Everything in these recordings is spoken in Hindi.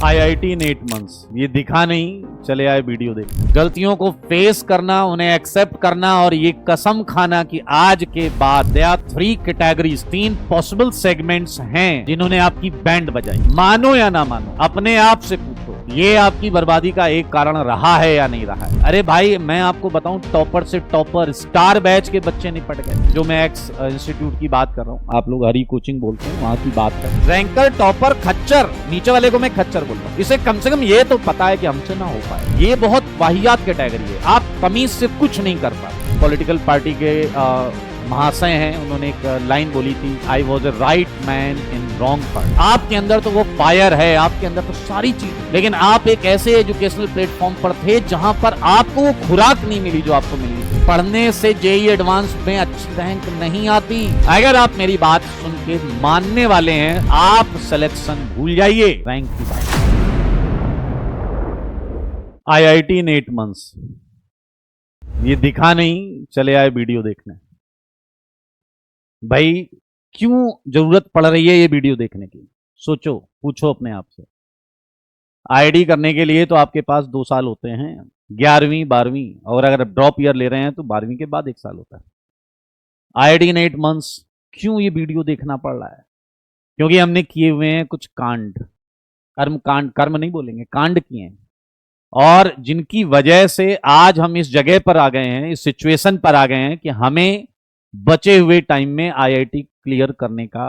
IIT नेट मंस ये दिखा नहीं, चले आए वीडियो देख। गलतियों को फेस करना, उन्हें एक्सेप्ट करना और ये कसम खाना कि आज के बाद they are 3 categories, 3 possible segments हैं जिन्होंने आपकी बैंड बजाई। मानो या ना मानो, अपने आप से पूछो ये आपकी बर्बादी का एक कारण रहा है या नहीं रहा है। अरे भाई मैं आपको बताऊं, टॉपर से टॉपर स्टार बैच के बच्चे निपट गए। जो मैं एक्स इंस्टीट्यूट की बात कर रहा हूं, आप लोग हरी कोचिंग बोलते हैं, वहां की बात कर। रैंकर टॉपर खच्चर, नीचे वाले को मैं खच्चर बोल रहा हूं। इसे कम से कम ये तो पता है कि हमसे ना हो पाए। ये बहुत वाहियात कैटेगरी है, आप तमीज से कुछ नहीं कर पाते। पॉलिटिकल पार्टी के महाशय हैं, उन्होंने एक लाइन बोली थी, I was a right man in wrong part. आपके अंदर तो वो फायर है, आपके अंदर तो सारी चीज, लेकिन आप एक ऐसे एजुकेशनल प्लेटफॉर्म पर थे जहां पर आपको वो खुराक नहीं मिली जो आपको मिली थी। पढ़ने से जेईई एडवांस में अच्छी रैंक नहीं आती। अगर आप मेरी बात सुन के मानने वाले हैं, आप सिलेक्शन भूल जाइए, रैंक की बात। IIT नेट मंस ये दिखा नहीं, चले आए वीडियो देखने। भाई क्यों जरूरत पड़ रही है ये वीडियो देखने की? सोचो, पूछो अपने आप से। IIT करने के लिए तो आपके पास 2 साल होते हैं, 11वीं 12वीं, और अगर ड्रॉप ईयर ले रहे हैं तो 12वीं के बाद 1 साल होता है। IIT नेट मंथ्स क्यों ये वीडियो देखना पड़ रहा है? क्योंकि हमने किए हुए हैं कुछ कांड, कर्म नहीं बोलेंगे, कांड किए हैं, और जिनकी वजह से आज हम इस जगह पर आ गए हैं, इस सिचुएशन पर आ गए हैं कि हमें बचे हुए टाइम में IIT क्लियर करने का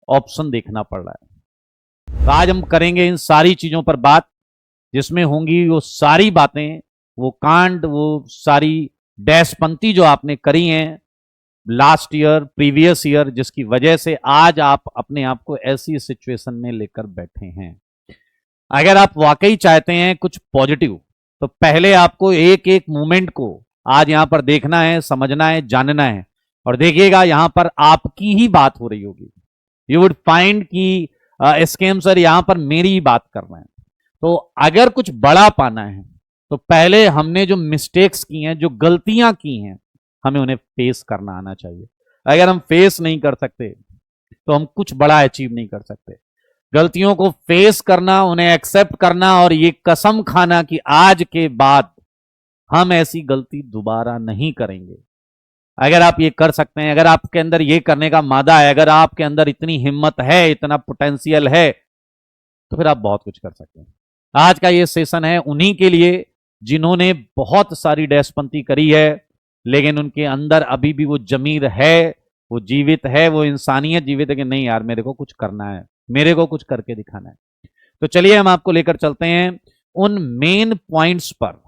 ऑप्शन देखना पड़ रहा है। तो आज हम करेंगे इन सारी चीजों पर बात, जिसमें होंगी वो सारी बातें, वो कांड, वो सारी डैशपंती जो आपने करी हैं लास्ट ईयर, प्रीवियस ईयर, जिसकी वजह से आज आप अपने आप को ऐसी सिचुएशन में लेकर बैठे हैं। अगर आप वाकई चाहते हैं कुछ पॉजिटिव, तो पहले आपको एक एक मोमेंट को आज यहां पर देखना है, समझना है, जानना है। और देखिएगा यहां पर आपकी ही बात हो रही होगी। यू वुड फाइंड कि स्कैम सर यहां पर मेरी ही बात कर रहे हैं। तो अगर कुछ बड़ा पाना है तो पहले हमने जो मिस्टेक्स की हैं, जो गलतियां की हैं, हमें उन्हें फेस करना आना चाहिए। अगर हम फेस नहीं कर सकते तो हम कुछ बड़ा अचीव नहीं कर सकते। गलतियों को फेस करना, उन्हें एक्सेप्ट करना और ये कसम खाना कि आज के बाद हम ऐसी गलती दोबारा नहीं करेंगे। अगर आप ये कर सकते हैं, अगर आपके अंदर ये करने का मादा है, अगर आपके अंदर इतनी हिम्मत है, इतना पोटेंशियल है, तो फिर आप बहुत कुछ कर सकते हैं। आज का ये सेशन है उन्हीं के लिए जिन्होंने बहुत सारी डैशपंती करी है, लेकिन उनके अंदर अभी भी वो जमीर है, वो जीवित है, वो इंसानियत जीवित है कि नहीं यार मेरे को कुछ करना है, मेरे को कुछ करके दिखाना है। तो चलिए हम आपको लेकर चलते हैं उन मेन पॉइंट्स पर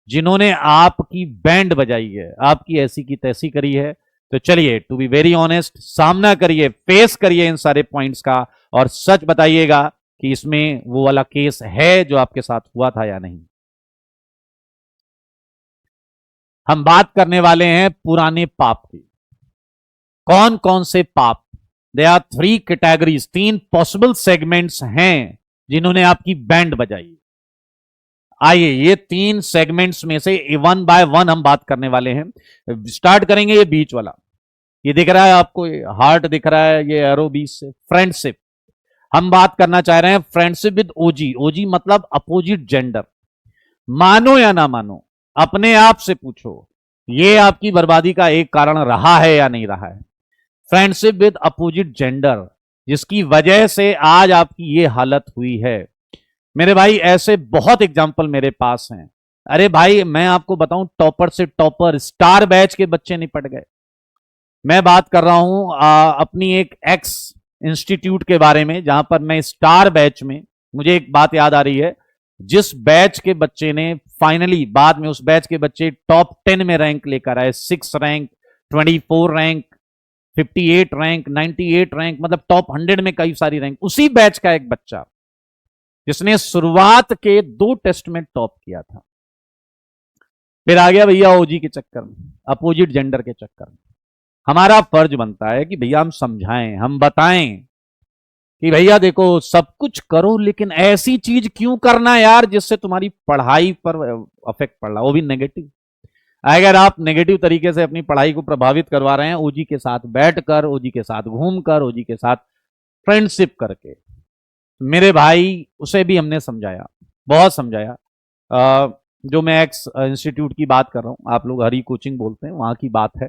जिन्होंने आपकी बैंड बजाई है, आपकी ऐसी की तैसी करी है। तो चलिए, टू बी वेरी ऑनेस्ट, सामना करिए, फेस करिए इन सारे पॉइंट्स का, और सच बताइएगा कि इसमें वो वाला केस है जो आपके साथ हुआ था या नहीं। हम बात करने वाले हैं पुराने पाप की। कौन कौन से पाप? They are 3 categories, 3 possible segments हैं जिन्होंने आपकी बैंड बजाई। आइए ये 3 सेगमेंट्स में से 1 बाय 1 हम बात करने वाले हैं। स्टार्ट करेंगे ये बीच वाला, ये दिख रहा है आपको, ये हार्ट दिख रहा है, ये एरो बीच से, फ्रेंडशिप। हम बात करना चाह रहे हैं फ्रेंडशिप विद ओजी। ओजी मतलब अपोजिट जेंडर। मानो या ना मानो, अपने आप से पूछो ये आपकी बर्बादी का एक कारण रहा है या नहीं रहा है। फ्रेंडशिप विद अपोजिट जेंडर, जिसकी वजह से आज आपकी ये हालत हुई है। मेरे भाई ऐसे बहुत एग्जाम्पल मेरे पास हैं। अरे भाई मैं आपको बताऊं, टॉपर से टॉपर स्टार बैच के बच्चे निपट गए। मैं बात कर रहा हूं अपनी एक एक्स इंस्टीट्यूट के बारे में, जहां पर मैं स्टार बैच में, मुझे एक बात याद आ रही है, जिस बैच के बच्चे ने फाइनली बाद में, उस बैच के बच्चे टॉप 10 में रैंक लेकर आए, 6 रैंक, 24 रैंक, 58 रैंक, 98 रैंक, मतलब टॉप 100 में कई सारी रैंक। उसी बैच का एक बच्चा जिसने शुरुआत के 2 टेस्ट में टॉप किया था, फिर आ गया भैया ओजी के चक्कर में, अपोजिट जेंडर के चक्कर में। हमारा फर्ज बनता है कि भैया हम समझाएं, हम बताएं कि भैया देखो सब कुछ करो, लेकिन ऐसी चीज क्यों करना यार जिससे तुम्हारी पढ़ाई पर अफेक्ट पड़ रहा, वो भी नेगेटिव। अगर आप नेगेटिव तरीके से अपनी पढ़ाई को प्रभावित करवा रहे हैं, ओजी के साथ बैठकर, ओजी के साथ घूमकर, ओजी के साथ फ्रेंडशिप करके, मेरे भाई उसे भी हमने समझाया, बहुत समझाया। जो मैं एक्स इंस्टीट्यूट की बात कर रहा हूं, आप लोग हरी कोचिंग बोलते हैं, वहां की बात है।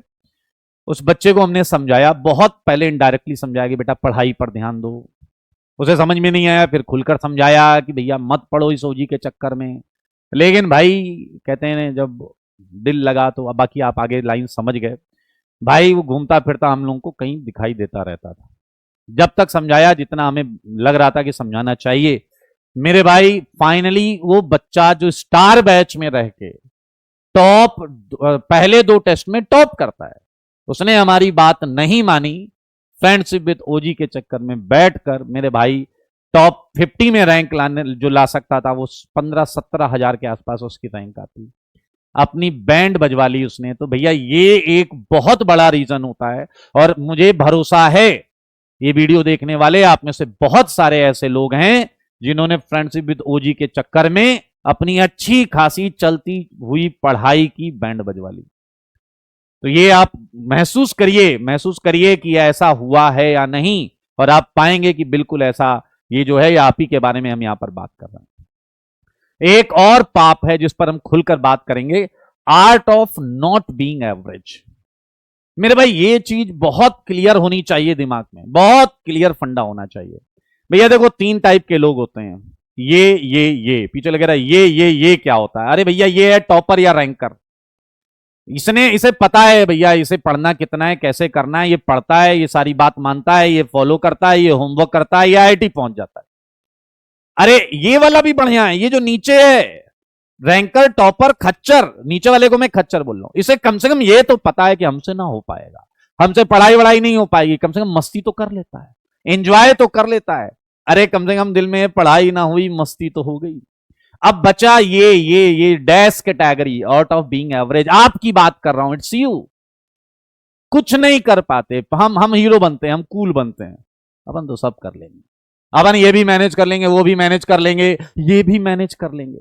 उस बच्चे को हमने समझाया, बहुत पहले इनडायरेक्टली समझाया कि बेटा पढ़ाई पर ध्यान दो। उसे समझ में नहीं आया, फिर खुलकर समझाया कि भैया मत पढ़ो इस ओजी के चक्कर में। लेकिन भाई कहते हैं जब दिल लगा तो, अब बाकी आप आगे लाइन समझ गए। भाई वो घूमता फिरता हम लोगों को कहीं दिखाई देता रहता था। जब तक समझाया जितना हमें लग रहा था कि समझाना चाहिए, मेरे भाई फाइनली वो बच्चा जो स्टार बैच में रह के टॉप, पहले 2 टेस्ट में टॉप करता है, उसने हमारी बात नहीं मानी। फ्रेंडशिप विद ओजी के चक्कर में बैठकर मेरे भाई टॉप 50 में रैंक लाने जो ला सकता था, वो 15-17 हजार के आसपास उसकी रैंक आती। अपनी बैंड बजवा ली उसने। तो भैया ये एक बहुत बड़ा रीजन होता है, और मुझे भरोसा है ये वीडियो देखने वाले आप में से बहुत सारे ऐसे लोग हैं जिन्होंने फ्रेंडशिप विद ओजी के चक्कर में अपनी अच्छी खासी चलती हुई पढ़ाई की बैंड बजवा ली। तो ये आप महसूस करिए कि ऐसा हुआ है या नहीं, और आप पाएंगे कि बिल्कुल ऐसा ये जो है, आप ही के बारे में हम यहां पर बात कर रहे हैं। एक और पाप है जिस पर हम खुलकर बात करेंगे, art of not being average. मेरे भाई ये चीज बहुत क्लियर होनी चाहिए दिमाग में, बहुत क्लियर फंडा होना चाहिए। भैया देखो 3 टाइप के लोग होते हैं, ये पीछे लगे रहा, ये क्या होता है? अरे भैया ये है टॉपर या रैंकर। इसे पता है भैया इसे पढ़ना कितना है, कैसे करना है, ये पढ़ता है, ये सारी बात मानता है, ये फॉलो करता है, ये होमवर्क करता है, ये आईआईटी पहुंच जाता है। अरे ये वाला भी बढ़िया है, ये जो नीचे है रैंकर, टॉपर, खच्चर, नीचे वाले को मैं खच्चर बोल रहा हूं। इसे कम से कम ये तो पता है कि हमसे ना हो पाएगा, हमसे पढ़ाई वढ़ाई नहीं हो पाएगी, कम से कम मस्ती तो कर लेता है, एंजॉय तो कर लेता है। अरे कम से कम दिल में पढ़ाई ना हुई, मस्ती तो हो गई। अब बचा ये dash category, out of being average. आपकी बात कर रहा हूं, इट्स यू। कुछ नहीं कर पाते, हम हीरो बनते हैं, हम कूल बनते हैं, अपन तो सब कर लेंगे, अपन ये भी मैनेज कर लेंगे, वो भी मैनेज कर लेंगे, ये भी मैनेज कर लेंगे,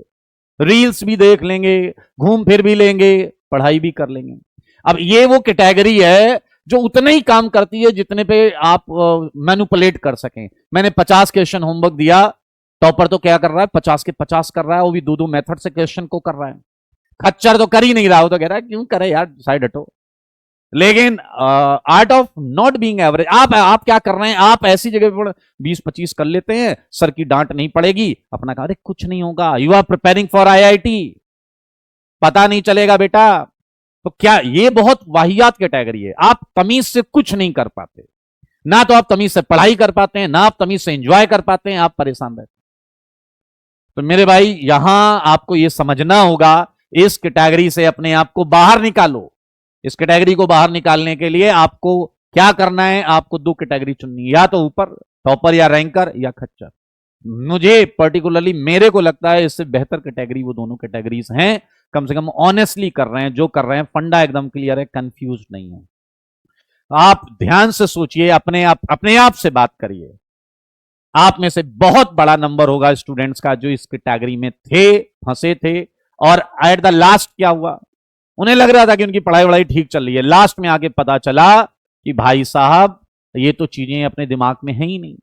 रील्स भी देख लेंगे, घूम फिर भी लेंगे, पढ़ाई भी कर लेंगे। अब ये वो कैटेगरी है जो उतने ही काम करती है जितने पे आप मैनिपुलेट कर सकें। मैंने 50 क्वेश्चन होमवर्क दिया, टॉपर तो क्या कर रहा है, 50 के 50 कर रहा है, वो भी 2-2 मेथड से क्वेश्चन को कर रहा है। खच्चर तो कर ही नहीं रहा, वो तो कह रहा है क्यों करे यार, साइड हटो। लेकिन art of not being average, आप क्या कर रहे हैं, आप ऐसी जगह पर 20-25 कर लेते हैं, सर की डांट नहीं पड़ेगी, अपना कहा अरे कुछ नहीं होगा, you are preparing for IIT, पता नहीं चलेगा बेटा। तो क्या ये बहुत वाहियात कैटेगरी है। आप तमीज से कुछ नहीं कर पाते, ना तो आप तमीज से पढ़ाई कर पाते हैं, ना आप तमीज से एंजॉय कर पाते हैं, आप परेशान रहते हैं। तो मेरे भाई यहां आपको यह समझना होगा, इस कैटेगरी से अपने आप को बाहर निकालो। इस कैटेगरी को बाहर निकालने के लिए आपको क्या करना है, आपको 2 कैटेगरी चुननी है, या तो ऊपर टॉपर या रैंकर, या खच्चर। मुझे पर्टिकुलरली मेरे को लगता है इससे बेहतर कैटेगरी वो दोनों कैटेगरीज हैं। कम से कम ऑनेस्टली कर रहे हैं, जो कर रहे हैं फंडा एकदम क्लियर है, कंफ्यूज नहीं है। आप ध्यान से सोचिए, अपने आप से बात करिए। आप में से बहुत बड़ा नंबर होगा स्टूडेंट्स का जो इस कैटेगरी में थे, फंसे थे, और एट द लास्ट क्या हुआ, उन्हें लग रहा था कि उनकी पढ़ाई वढ़ाई ठीक चल रही है, लास्ट में आके पता चला कि भाई साहब ये तो चीजें अपने दिमाग में है ही नहीं,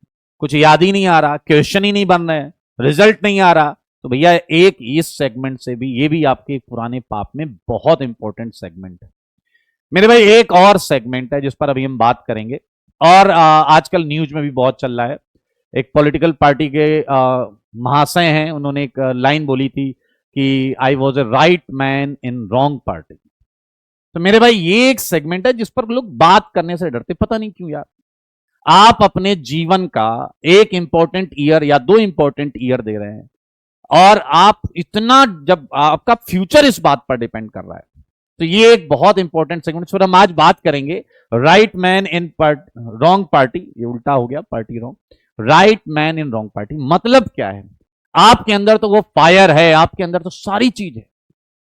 कुछ याद ही नहीं आ रहा, क्वेश्चन ही नहीं बन रहे, रिजल्ट नहीं आ रहा। तो भैया एक इस सेगमेंट से भी, ये भी आपके पुराने पाप में बहुत इंपॉर्टेंट सेगमेंट है। मेरे भाई एक और सेगमेंट है जिस पर अभी हम बात करेंगे, और आजकल न्यूज में भी बहुत चल रहा है। एक पॉलिटिकल पार्टी के महाशय हैं, उन्होंने एक लाइन बोली थी कि I was a right man in wrong party. तो मेरे भाई ये एक सेगमेंट है जिस पर लोग बात करने से डरते, पता नहीं क्यों यार। आप अपने जीवन का एक इंपॉर्टेंट ईयर या 2 इंपॉर्टेंट ईयर दे रहे हैं, और आप इतना, जब आपका फ्यूचर इस बात पर डिपेंड कर रहा है, तो ये एक बहुत इंपॉर्टेंट सेगमेंट पर हम आज बात करेंगे। Right man in wrong party, ये उल्टा हो गया, party wrong. Right man in wrong party मतलब क्या है? आपके अंदर तो वो फायर है, आपके अंदर तो सारी चीज है,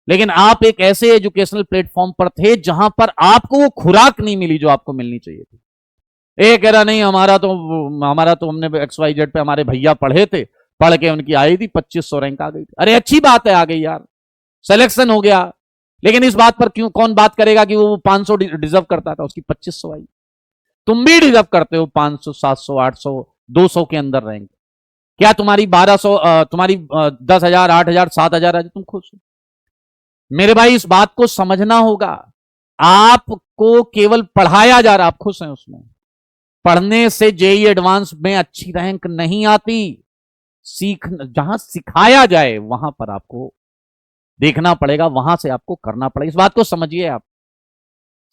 लेकिन आप एक ऐसे एजुकेशनल प्लेटफॉर्म पर थे जहां पर आपको वो खुराक नहीं मिली जो आपको मिलनी चाहिए थी। एक कह रहा नहीं, हमारा तो हमने XYZ पे हमारे भैया पढ़े थे, पढ़ के उनकी आई थी 2500 रैंक आ गई थी। अरे अच्छी बात है, आ गई यार, सिलेक्शन हो गया, लेकिन इस बात पर क्यों कौन बात करेगा कि वो 500 डिजर्व करता था, उसकी 2500 आई। तुम भी डिजर्व करते हो 500, 700, 800, 200 के अंदर रैंक। क्या तुम्हारी 1200 तुम्हारी 10,000, 8,000, 7,000 आज तुम खुश हो? मेरे भाई इस बात को समझना होगा। आपको केवल पढ़ाया जा रहा, आप खुश हैं उसमें। पढ़ने से जेईई एडवांस में अच्छी रैंक नहीं आती। जहां सिखाया जाए वहां पर आपको देखना पड़ेगा, वहां से आपको करना पड़ेगा। इस बात को समझिए। आप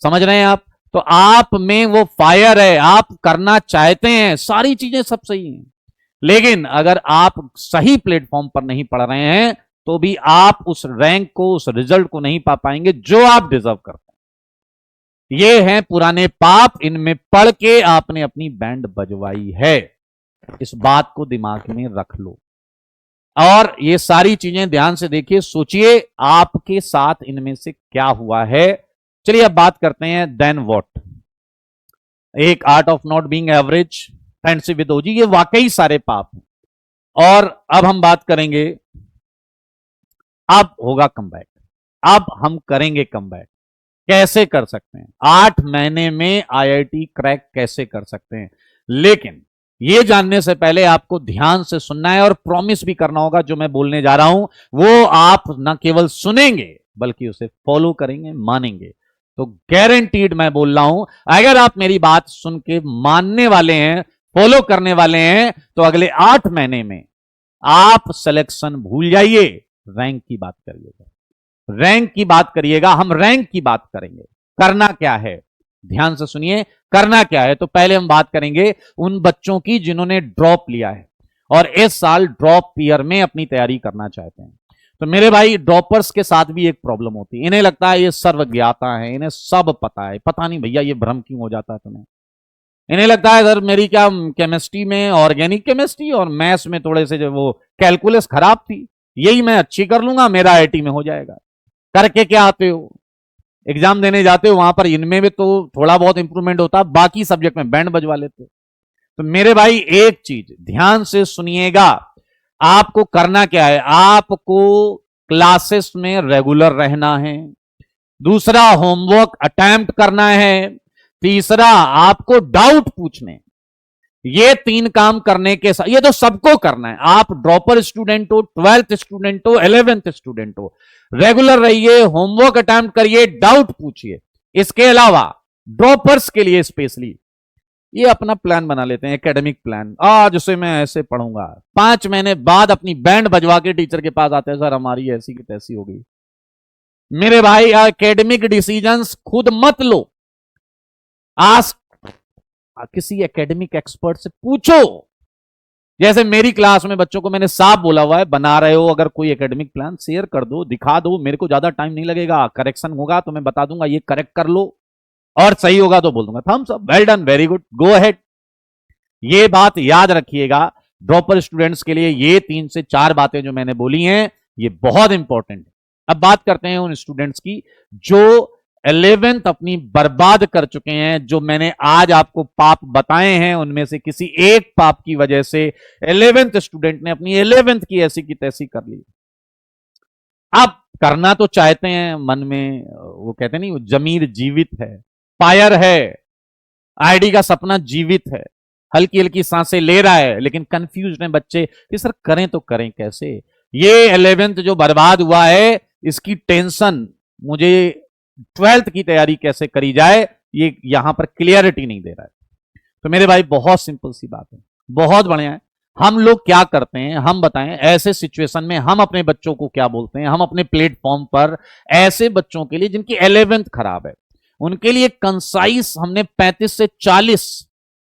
समझ रहे हैं? आप तो आप में वो फायर है, आप करना चाहते हैं, सारी चीजें सब सही हैं, लेकिन अगर आप सही प्लेटफॉर्म पर नहीं पढ़ रहे हैं तो भी आप उस रैंक को, उस रिजल्ट को नहीं पा पाएंगे जो आप डिजर्व करते हैं। ये हैं पुराने पाप, इनमें पढ़ के आपने अपनी बैंड बजवाई है। इस बात को दिमाग में रख लो और ये सारी चीजें ध्यान से देखिए, सोचिए आपके साथ इनमें से क्या हुआ है। चलिए अब बात करते हैं देन व्हाट। एक art of not being average, friendship with OG, ये वाकई सारे पाप हैं। और अब हम बात करेंगे, अब होगा कमबैक, अब हम करेंगे कमबैक। कैसे कर सकते हैं? 8 महीने में आईआईटी क्रैक कैसे कर सकते हैं? लेकिन ये जानने से पहले आपको ध्यान से सुनना है और प्रॉमिस भी करना होगा, जो मैं बोलने जा रहा हूं वो आप न केवल सुनेंगे बल्कि उसे फॉलो करेंगे, मानेंगे। तो गारंटीड मैं बोल रहा हूं, अगर आप मेरी बात सुन के मानने वाले हैं, फॉलो करने वाले हैं, तो अगले 8 महीने में आप सिलेक्शन भूल जाइए, रैंक की बात करिएगा। रैंक की बात करिएगा, हम रैंक की बात करेंगे। करना क्या है? ध्यान से सुनिए, करना क्या है। तो पहले हम बात करेंगे उन बच्चों की जिन्होंने ड्रॉप लिया है और इस साल ड्रॉप ईयर में अपनी तैयारी करना चाहते हैं। तो मेरे भाई, ड्रॉपर्स के साथ भी एक प्रॉब्लम होती है। इन्हें लगता है ये सर्वज्ञाता है, इन्हें सब पता है। पता नहीं भैया, ये भ्रम क्यों हो जाता है तुम्हें? इन्हें लगता है सर मेरी क्या केमिस्ट्री में, ऑर्गेनिक केमिस्ट्री और मैथ्स में थोड़े से जो वो कैलकुलस खराब थी, यही मैं अच्छी कर लूंगा, मेरा आईआईटी में हो जाएगा। करके क्या आते हो? एग्जाम देने जाते हो, वहां पर इनमें भी तो थोड़ा बहुत इंप्रूवमेंट होता, बाकी सब्जेक्ट में बैंड बजवा लेते। तो मेरे भाई एक चीज ध्यान से सुनिएगा, आपको करना क्या है? आपको क्लासेस में रेगुलर रहना है। दूसरा, होमवर्क अटेम्प्ट करना है। तीसरा, आपको डाउट पूछने। ये 3 काम करने के साथ, ये तो सबको करना है। आप ड्रॉपर स्टूडेंट हो, 12th स्टूडेंट हो, 11th स्टूडेंट हो, रेगुलर रहिए, होमवर्क अटेम्प्ट करिए, डाउट पूछिए। इसके अलावा ड्रॉपर्स के लिए स्पेशली ये अपना प्लान बना लेते हैं, एकेडमिक प्लान। आज से मैं ऐसे पढ़ूंगा, 5 महीने बाद अपनी बैंड बजवा के टीचर के पास आते हैं, सर हमारी ऐसी की तैसी हो गई। मेरे भाई, एकेडमिक डिसीजंस खुद मत लो, आस्क किसी एकेडमिक एक्सपर्ट से पूछो। जैसे मेरी क्लास में बच्चों को मैंने साफ बोला हुआ है, बना रहे हो अगर कोई एकेडमिक प्लान, शेयर कर दो, दिखा दो, मेरे को ज्यादा टाइम नहीं लगेगा। करेक्शन होगा तो मैं बता दूंगा, ये करेक्ट कर लो, और सही होगा तो बोल दूंगा thumbs up, well done, very good, go ahead. ये बात याद रखिएगा, ड्रॉपर स्टूडेंट्स के लिए ये 3 से 4 बातें जो मैंने बोली हैं, ये बहुत इंपॉर्टेंट है। अब बात करते हैं उन स्टूडेंट्स की जो 11th अपनी बर्बाद कर चुके हैं। जो मैंने आज आपको पाप बताए हैं, उनमें से किसी एक पाप की वजह से 11th स्टूडेंट ने अपनी 11th की ऐसी की तैसी कर ली। अब करना तो चाहते हैं, मन में वो कहते नहीं, वो जमीर जीवित है, फायर है, आईडी का सपना जीवित है, हल्की हल्की सांसें ले रहा है, लेकिन कंफ्यूज हैं बच्चे कि सर करें तो करें कैसे। ये 11th जो बर्बाद हुआ है, इसकी टेंशन, मुझे 12th की तैयारी कैसे करी जाए, ये यहां पर क्लियरिटी नहीं दे रहा है। तो मेरे भाई बहुत सिंपल सी बात है, बहुत बढ़िया है। हम लोग क्या करते हैं, हम बताएं ऐसे सिचुएशन में हम अपने बच्चों को क्या बोलते हैं। हम अपने प्लेटफॉर्म पर ऐसे बच्चों के लिए जिनकी 11th खराब है, उनके लिए कंसाइज हमने 35 से 40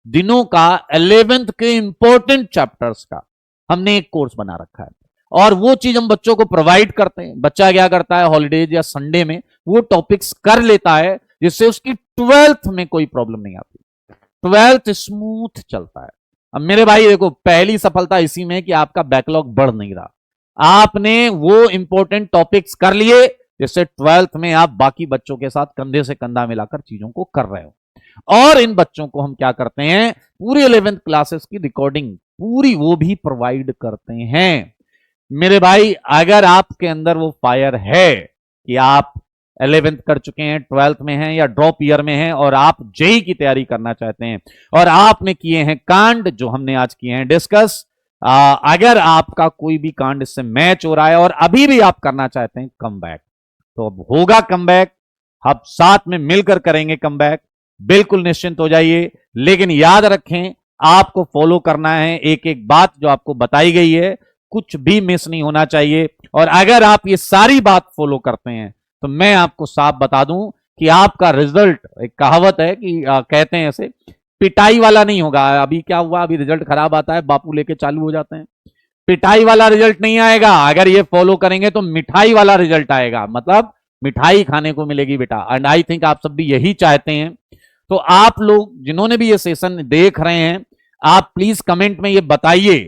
दिनों का 11th के इंपॉर्टेंट चैप्टर्स का हमने एक कोर्स बना रखा है, और वो चीज हम बच्चों को प्रोवाइड करते हैं। बच्चा क्या करता है, हॉलीडेज या संडे में वो टॉपिक्स कर लेता है, जिससे उसकी 12th में कोई प्रॉब्लम नहीं आती, 12th स्मूथ चलता है। अब मेरे भाई देखो, पहली सफलता इसी में कि आपका बैकलॉग बढ़ नहीं रहा, आपने वो इंपॉर्टेंट टॉपिक्स कर लिए, जिससे 12th में आप बाकी बच्चों के साथ कंधे से कंधा मिलाकर चीजों को कर रहे हो। और इन बच्चों को हम क्या करते हैं, पूरी 11th क्लासेस की रिकॉर्डिंग पूरी वो भी प्रोवाइड करते हैं। मेरे भाई, अगर आपके अंदर वो फायर है कि आप 11th कर चुके हैं, 12th में हैं या ड्रॉप ईयर में हैं, और आप जेई की तैयारी करना चाहते हैं, और आपने किए हैं कांड जो हमने आज किए हैं डिस्कस, अगर आपका कोई भी कांड इससे मैच हो रहा है और अभी भी आप करना चाहते हैं कम बैक, तो अब होगा कम बैक। हम साथ में मिलकर करेंगे कम बैक, बिल्कुल निश्चिंत हो जाइए। लेकिन याद रखें, आपको फॉलो करना है एक एक बात जो आपको बताई गई है, कुछ भी मिस नहीं होना चाहिए। और अगर आप ये सारी बात फॉलो करते हैं तो मैं आपको साफ बता दूं कि आपका रिजल्ट, एक कहावत है कि कहते हैं ऐसे, पिटाई वाला नहीं होगा। अभी क्या हुआ, अभी रिजल्ट खराब आता है, बापू लेके चालू हो जाते हैं। पिटाई वाला रिजल्ट नहीं आएगा, अगर ये फॉलो करेंगे तो मिठाई वाला रिजल्ट आएगा, मतलब मिठाई खाने को मिलेगी बेटा। एंड आई थिंक आप सब भी यही चाहते हैं। तो आप लोग जिन्होंने भी ये सेशन देख रहे हैं, आप प्लीज कमेंट में ये बताइए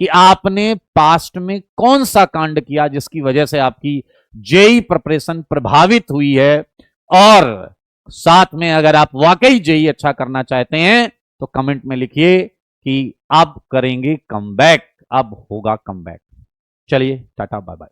कि आपने पास्ट में कौन सा कांड किया जिसकी वजह से आपकी जेई प्रिपरेशन प्रभावित हुई है। और साथ में अगर आप वाकई जेई अच्छा करना चाहते हैं तो कमेंट में लिखिए कि अब करेंगे कमबैक, अब होगा कमबैक। चलिए टाटा बाय बाय।